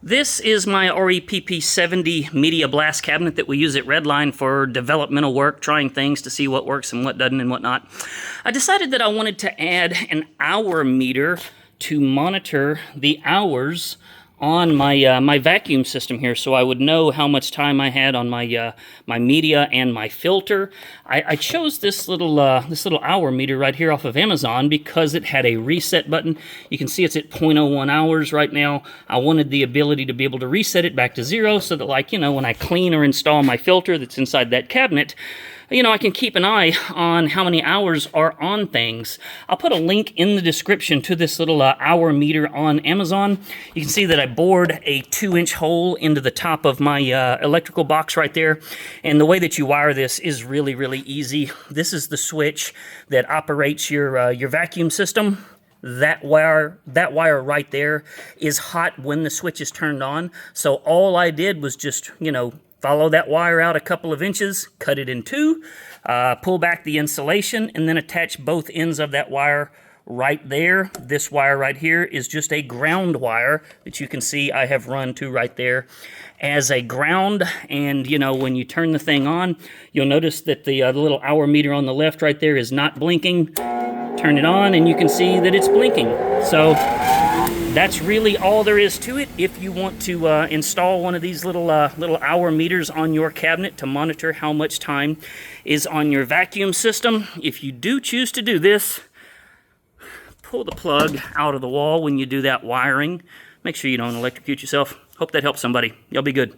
This is my REPP70 Media Blast cabinet that we use at Redline for developmental work, trying things to see what works and what doesn't and whatnot. I decided that I wanted to add an hour meter to monitor the hours on my my vacuum system here, so I would know how much time I had on my my media and my filter. I chose this little hour meter right here off of Amazon because it had a reset button. You can see it's at 0.01 hours right now. I wanted the ability to be able to reset it back to 0 so that, like, you know, when I clean or install my filter that's inside that cabinet, you know, I can keep an eye on how many hours are on things. I'll put a link in the description to this little hour meter on Amazon. You can see that I bored a 2-inch hole into the top of my electrical box right there. And the way that you wire this is really, really easy. This is the switch that operates your vacuum system. That wire right there is hot when the switch is turned on. So all I did was just, you know, follow that wire out a couple of inches, cut it in two, pull back the insulation, and then attach both ends of that wire right there. This wire right here is just a ground wire that you can see I have run to right there as a ground. And, you know, when you turn the thing on, you'll notice that the little hour meter on the left right there is not blinking. Turn it on, and you can see that it's blinking. So that's really all there is to it. If you want to install one of these little hour meters on your cabinet to monitor how much time is on your vacuum system, if you do choose to do this, pull the plug out of the wall when you do that wiring. Make sure you don't electrocute yourself. Hope that helps somebody. Y'all be good.